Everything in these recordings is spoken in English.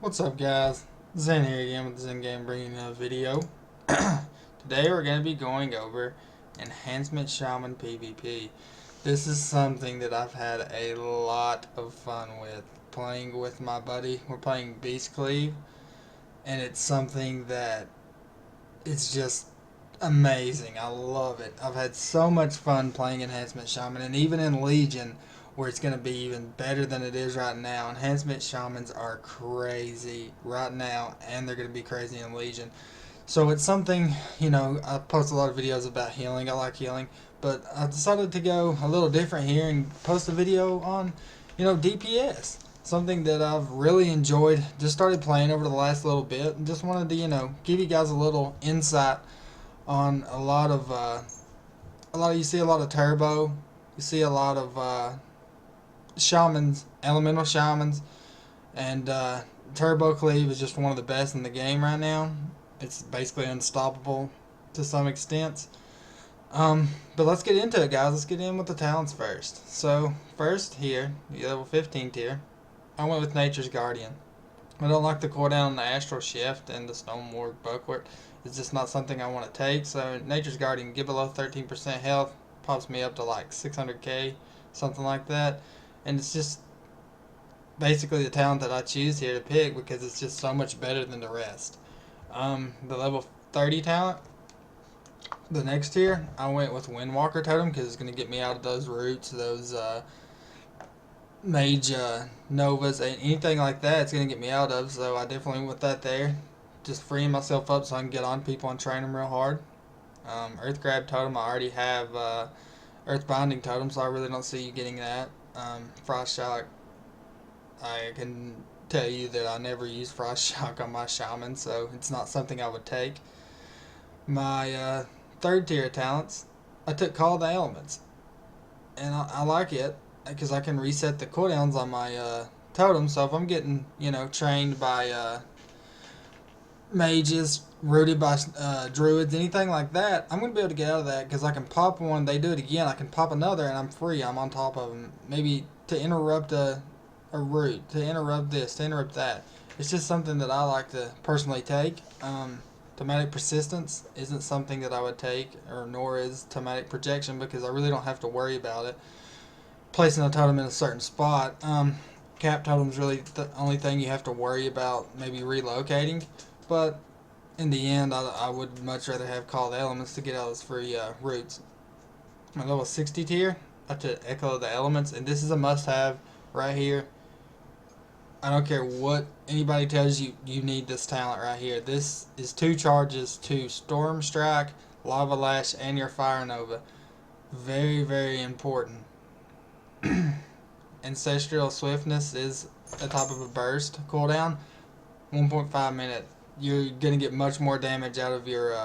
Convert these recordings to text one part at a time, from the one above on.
What's up, guys? Zen here again with the Zen Game, bringing a video. Today we're going to be going over Enhancement Shaman PvP. This is something that I've had a lot of fun with, playing with my buddy. We're playing Beast Cleave, and it's something that it's just amazing. I love it. I've had so much fun playing Enhancement Shaman, and even in Legion, where it's going to be even better than it is right now. Enhancement Shamans are crazy right now, and they're going to be crazy in Legion. So it's something, I post a lot of videos about healing. I like healing, but I decided to go a little different here and post a video on, DPS. Something that I've really enjoyed. Just started playing over the last little bit, and just wanted to, give you guys a little insight on you see a lot of turbo, you see a lot of shamans, elemental shamans, and turbo cleave is just one of the best in the game right now. It's basically unstoppable to some extent. But let's get into it, guys. Let's get in with the talents first. So first here, the level 15 tier, I went with Nature's Guardian. I don't like the cooldown on the Astral Shift and the Stonewarg Buckler. It's just not something I want to take. So Nature's Guardian, get below 13% health, pops me up to like 600k, something like that. And it's just basically the talent that I choose here to pick because it's just so much better than the rest. The level 30 talent, the next tier, I went with Windwalker Totem because it's going to get me out of those roots, those mage novas, and anything like that. It's going to get me out of, so I definitely went with that there. Just freeing myself up so I can get on people and train them real hard. Earth Grab Totem, I already have Earth Binding Totem, so I really don't see you getting that. Frost Shock, I can tell you that I never use Frost Shock on my Shaman, so it's not something I would take. My third tier talents, I took Call of the Elements, and I like it because I can reset the cooldowns on my totem. So if I'm getting trained by mages, rooted by druids, anything like that, I'm gonna be able to get out of that because I can pop one, they do it again, I can pop another, and I'm free. I'm on top of them. Maybe to interrupt a root, to interrupt this, to interrupt that. It's just something that I like to personally take. Thematic Persistence isn't something that I would take, or nor is Thematic Projection, because I really don't have to worry about it. Placing a totem in a certain spot. Cap Totem's really the only thing you have to worry about, maybe relocating. But in the end, I would much rather have Call of the Elements to get out of those free roots. My level 60 tier, I took Echo of the Elements, and this is a must-have right here. I don't care what anybody tells you, you need this talent right here. This is 2 charges to Storm Strike, Lava Lash, and your Fire Nova. Very, very important. Ancestral Swiftness is the top of a burst cooldown. 1.5 minute. You're going to get much more damage out of your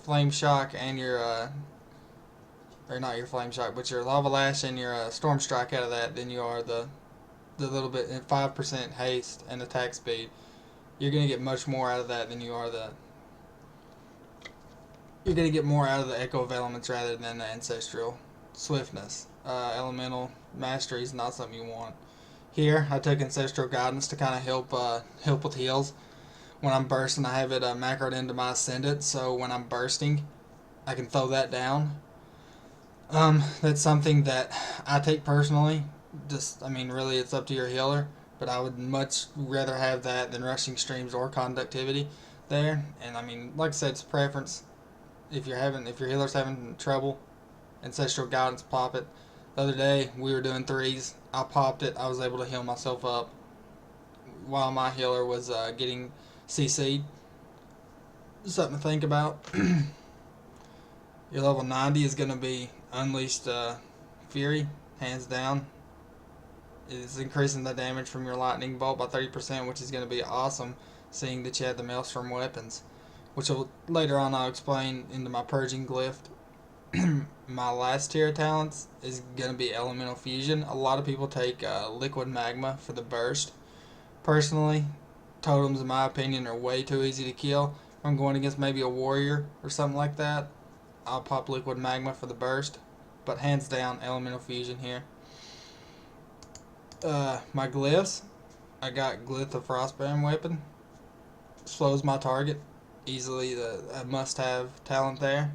Flame Shock and your, or not your Flame Shock, but your Lava Lash and your Storm Strike out of that than you are the little bit 5% haste and attack speed. You're gonna get much more out of that than you are the. You're gonna get more out of the Echo of Elements rather than the Ancestral Swiftness. Elemental Mastery is not something you want. Here, I took Ancestral Guidance to kind of help with heals. When I'm bursting, I have it macroed into my Ascendant, so when I'm bursting, I can throw that down. That's something that I take personally. Really, it's up to your healer, but I would much rather have that than rushing streams or conductivity there. And like I said, it's preference. If your healer's having trouble, Ancestral Guidance, pop it. The other day we were doing threes. I popped it. I was able to heal myself up while my healer was getting CC'd. Something to think about. Your level 90 is going to be Unleashed Fury, hands down. It's increasing the damage from your lightning bolt by 30%, which is going to be awesome, seeing that you have the Maelstrom weapons, which later on I'll explain into my purging glyph. My last tier of talents is going to be Elemental Fusion. A lot of people take Liquid Magma for the burst. Personally, totems in my opinion are way too easy to kill. If I'm going against maybe a warrior or something like that, I'll pop Liquid Magma for the burst. But hands down, Elemental Fusion here. My glyphs, I got Glyph the Frostburn weapon. Slows my target easily. A must-have talent there.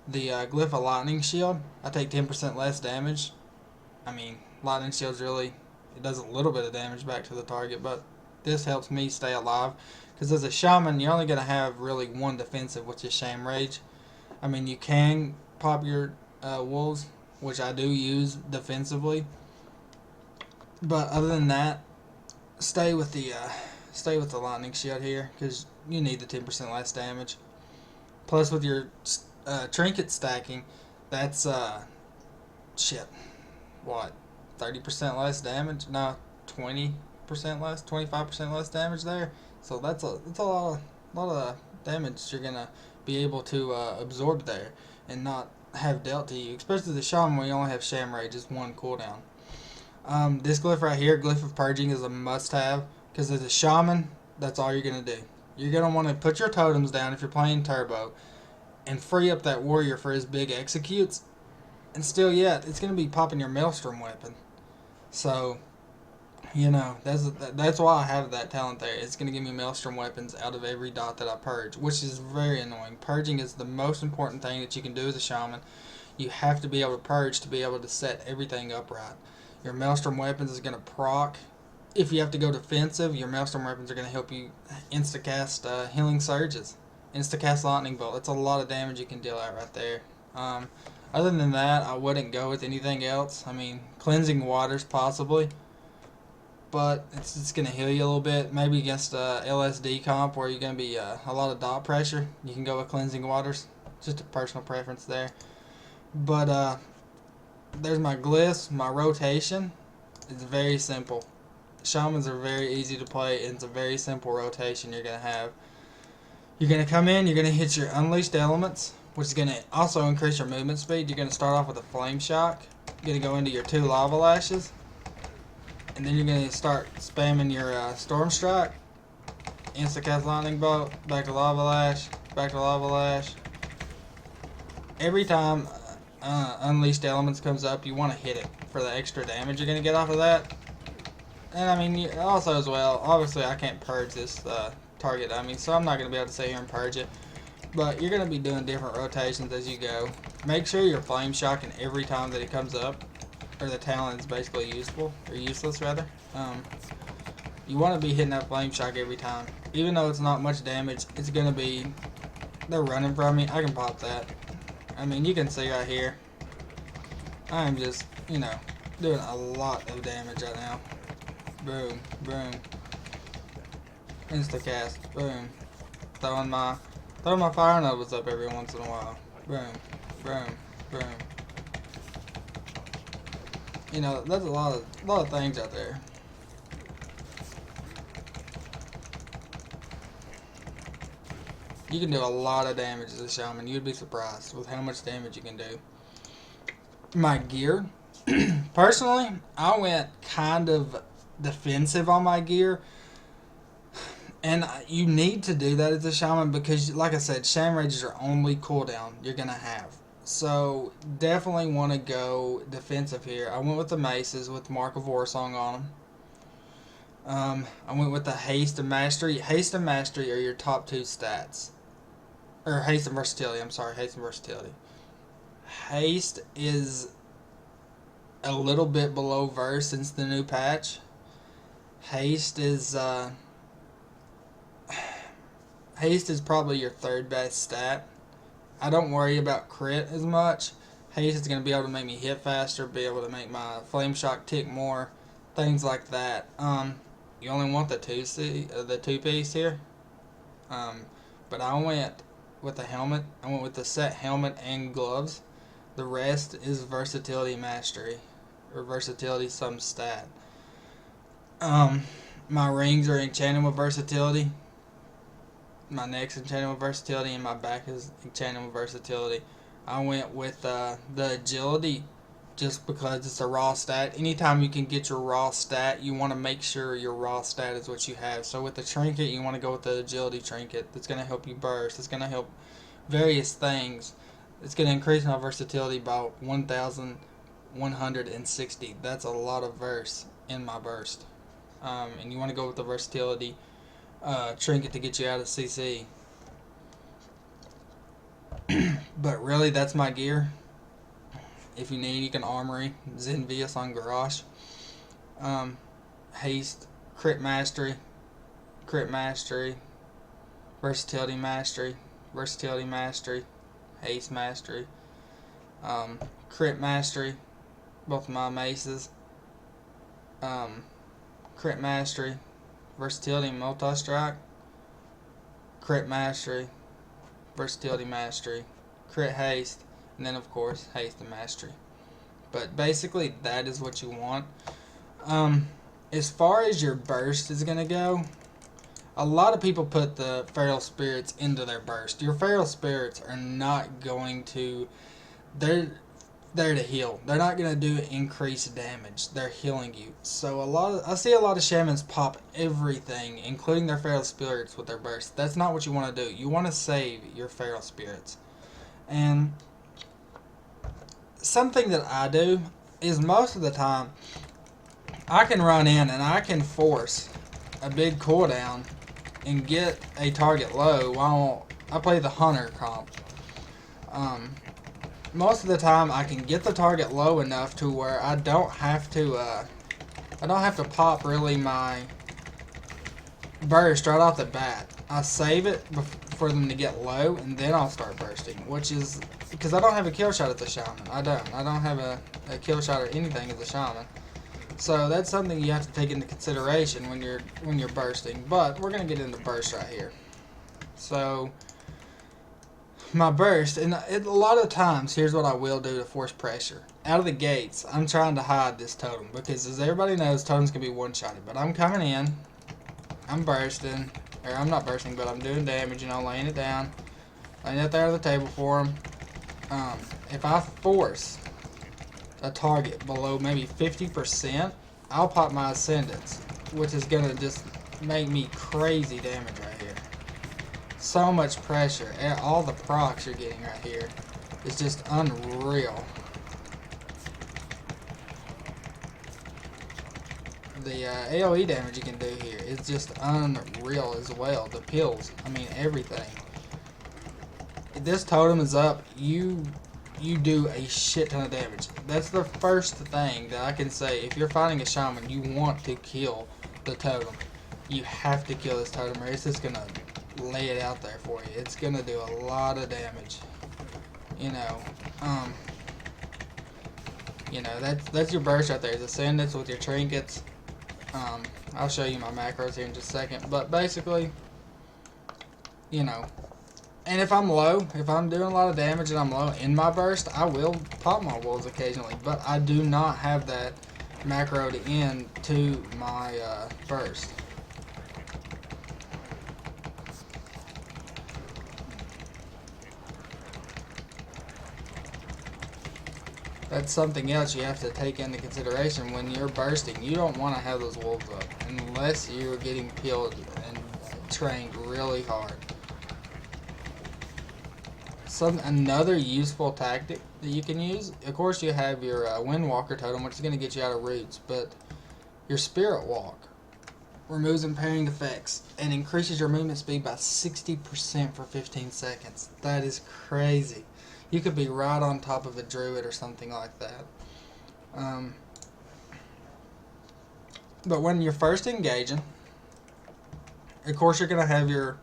The Glyph of Lightning Shield. I take 10% less damage. I mean, Lightning Shield's really, it does a little bit of damage back to the target, but this helps me stay alive. Because as a shaman, you're only going to have really one defensive, which is Sham Rage. I mean, you can pop your wolves, which I do use defensively. But other than that, stay with the lightning shield here because you need the 10% less damage. Plus, with your trinket stacking, that's shit. What, 30% less damage? No, 20% less, 25% less damage there. So that's a lot of damage you're gonna be able to absorb there and not have dealt to you. Especially the shaman, where you only have Sham Rage, just one cooldown. This glyph right here, Glyph of Purging, is a must-have because as a shaman, that's all you're gonna do. You're gonna want to put your totems down if you're playing turbo, and free up that warrior for his big executes. And still, yet it's gonna be popping your maelstrom weapon. So, that's why I have that talent there. It's gonna give me maelstrom weapons out of every dot that I purge, which is very annoying. Purging is the most important thing that you can do as a shaman. You have to be able to purge to be able to set everything up right. Your maelstrom weapons is gonna proc. If you have to go defensive, your maelstrom weapons are gonna help you instacast healing surges, instacast lightning bolt. That's a lot of damage you can deal out right there. Other than that, I wouldn't go with anything else. I mean, cleansing waters possibly, but it's going to heal you a little bit. Maybe against LSD comp where you're going to be a lot of dot pressure, you can go with cleansing waters. Just a personal preference there. But there's my glyphs. My rotation is very simple. Shamans are very easy to play, and it's a very simple rotation you're going to have. You're going to come in, you're going to hit your Unleashed Elements, which is going to also increase your movement speed. You're going to start off with a Flame Shock. You're going to go into your 2 Lava Lashes. And then you're going to start spamming your Storm Strike. Instacast Lightning Bolt, back to Lava Lash, back to Lava Lash. Every time Unleashed Elements comes up, you want to hit it for the extra damage you're going to get off of that. And I mean, also as well, obviously I can't purge this target, so I'm not going to be able to sit here and purge it. But you're going to be doing different rotations as you go. Make sure you're flame shocking every time that it comes up, or the talent is basically useful, or useless rather. You want to be hitting that flame shock every time. Even though it's not much damage, it's going to be, they're running from me, I can pop that. I mean, you can see right here, I'm just, doing a lot of damage right now. Boom, boom. Instacast, boom. Throwing my fire nobles up every once in a while. Boom, boom, boom. That's a lot of things out there. You can do a lot of damage as a shaman. You'd be surprised with how much damage you can do. My gear, personally, I went kind of defensive on my gear. And you need to do that as a shaman because, like I said, Sham Rage is your only cooldown you're going to have. So, definitely want to go defensive here. I went with the Maces with Mark of Warsong on them. I went with the Haste and Mastery. Haste and Mastery are your top 2 stats. Or Haste and Versatility, Haste and Versatility. Haste is a little bit below Verse since the new patch. Haste is probably your 3rd best stat. I don't worry about crit as much. Haste is going to be able to make me hit faster, be able to make my flame shock tick more, things like that. You only want the 2 piece here. But I went with the helmet. I went with the set helmet and gloves. The rest is versatility mastery, or versatility some stat. My rings are enchanted with versatility. My neck's enchanted with versatility, and my back is enchanted with versatility. I went with the agility just because it's a raw stat. Anytime you can get your raw stat, you want to make sure your raw stat is what you have. So with the trinket, you want to go with the agility trinket. That's going to help you burst. It's going to help various things. It's going to increase my versatility by 1,160. That's a lot of verse in my burst. and you want to go with the versatility trinket to get you out of CC. But really, that's my gear. If you need, you can armory Zenvious on Garrosh. Haste, crit mastery, versatility mastery, haste mastery, crit mastery, both of my maces, crit mastery, versatility multi-strike, crit mastery, versatility mastery, crit haste, and then of course haste and mastery. But basically that is what you want. As far as your burst is gonna go, a lot of people put the feral spirits into their burst. Your feral spirits are not going to, they're there to heal. They're not gonna do increased damage. They're healing you. So I see a lot of shamans pop everything, including their feral spirits, with their burst. That's not what you want to do. You want to save your feral spirits. And something that I do is most of the time I can run in and I can force a big cooldown and get a target low while I play the hunter comp. Most of the time I can get the target low enough to where I don't have to pop really my burst right off the bat. I save it for them to get low and then I'll start bursting, which is because I don't have a kill shot at the shaman. I don't have a kill shot or anything as a shaman. So that's something you have to take into consideration when you're bursting. But we're gonna get into burst right here. So my burst, and a lot of times, here's what I will do to force pressure. Out of the gates, I'm trying to hide this totem because, as everybody knows, totems can be one-shotted. But I'm coming in, I'm bursting, or I'm not bursting, but I'm doing damage, laying it down, laying it there on the table for them. If I force a target below maybe 50%, I'll pop my Ascendants, which is gonna just make me crazy damage right here. So much pressure. All the procs you're getting right here is just unreal. The AoE damage you can do here is just unreal as well. The pills, everything. If this totem is up, you do a shit ton of damage. That's the first thing that I can say. If you're fighting a shaman, you want to kill the totem. You have to kill this totem or it's just gonna lay it out there for you. It's gonna do a lot of damage. That's your burst right there. The Ascendants with your trinkets. I'll show you my macros here in just a second. But basically, and if I'm low, if I'm doing a lot of damage and I'm low in my burst, I will pop my wolves occasionally. But I do not have that macroed into my burst. That's something else you have to take into consideration when you're bursting. You don't want to have those wolves up unless you're getting peeled and trained really hard. Another useful tactic that you can use, of course you have your Windwalker totem, which is going to get you out of roots, but your Spirit Walk removes impairing effects and increases your movement speed by 60% for 15 seconds. That is crazy. You could be right on top of a druid or something like that. But when you're first engaging, of course you're going to have your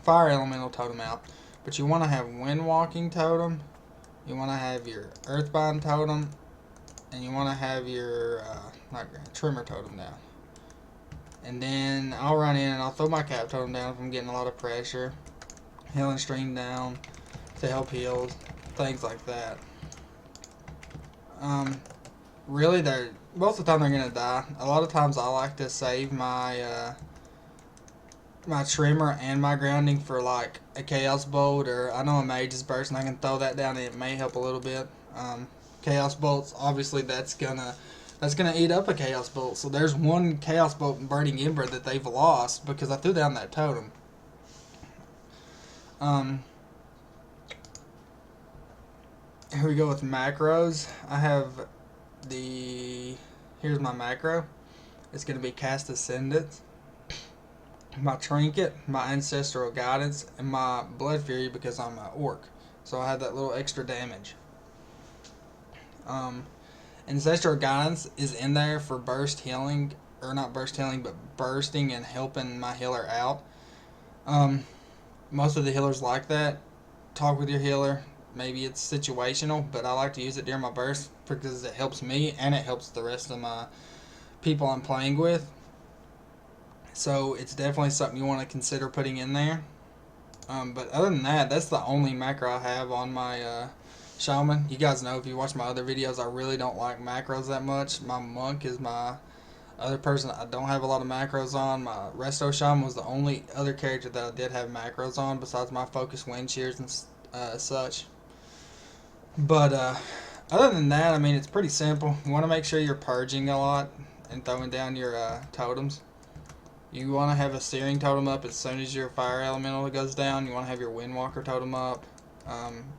Fire Elemental totem out. But you want to have Windwalking totem, you want to have your Earthbind totem, and you want to have your Trimmer totem down. And then I'll run in and I'll throw my Cap totem down if I'm getting a lot of pressure. Healing Stream down to help heal, things like that. Really, most of the time they're going to die. A lot of times I like to save my my Trimmer and my grounding for like a Chaos Bolt, or I know a Mage is bursting, I can throw that down and it may help a little bit. Chaos Bolts, obviously that's gonna eat up a Chaos Bolt. So there's one Chaos Bolt in Burning Ember that they've lost because I threw down that totem. Here we go with macros. I have here's my macro. It's going to be Cast Ascendant, my Trinket, my Ancestral Guidance, and my Blood Fury because I'm an Orc. So I have that little extra damage. Um, Ancestral Guidance is in there for burst healing, or not burst healing, but bursting and helping my healer out. Um, Most of the healers like that. Talk with your healer. Maybe it's situational, but I like to use it during my burst because it helps me and it helps the rest of my people I'm playing with. So it's definitely something you want to consider putting in there. But other than that, that's the only macro I have on my shaman. You guys know if you watch my other videos, I really don't like macros that much. My monk is my other person I don't have a lot of macros on. My resto shaman was the only other character that I did have macros on besides my focus wind shears and such. But other than that, I mean, it's pretty simple. You want to make sure you're purging a lot and throwing down your totems. You want to have a searing totem up as soon as your fire elemental goes down. You want to have your windwalker totem up.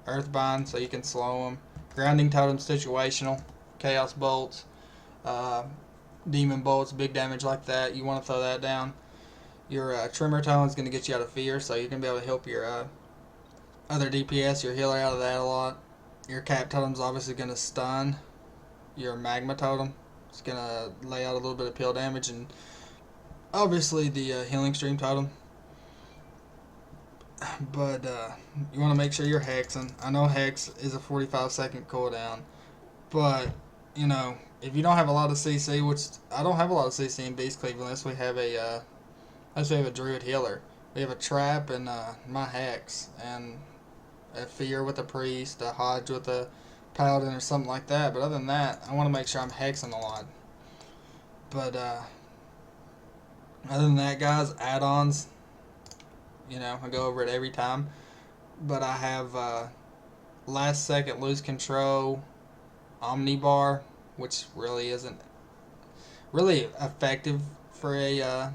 Earthbind so you can slow them. Grounding totem situational. Chaos bolts. Demon bolts, big damage like that. You want to throw that down. Your Tremor totem is going to get you out of fear, so you're going to be able to help your other DPS, your healer out of that a lot. Your Cap totem is obviously going to stun. Your Magma totem is going to lay out a little bit of peel damage, and obviously the Healing Stream totem. But you want to make sure you're hexing. I know hex is a 45-second cooldown, but you know, if you don't have a lot of CC, which I don't have a lot of CC in Beast Cleave unless we have a Druid healer. We have a trap and my hex and a fear with a priest, a hodge with a paladin or something like that. But other than that, I want to make sure I'm hexing a lot. But other than that, guys, add-ons. You know, I go over it every time. But I have last second lose control, Omnibar, which really isn't really effective for a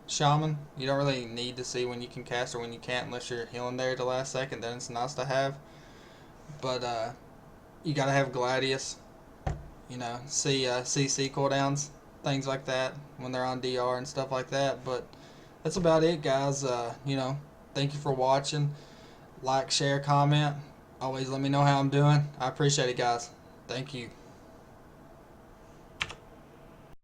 shaman. You don't really need to see when you can cast or when you can't unless you're healing there at the last second. Then it's nice to have. But you gotta have Gladius. You know, see CC cooldowns, things like that when they're on DR and stuff like that. But that's about it, guys. You know, thank you for watching. Like, share, comment. Always let me know how I'm doing. I appreciate it, guys. Thank you.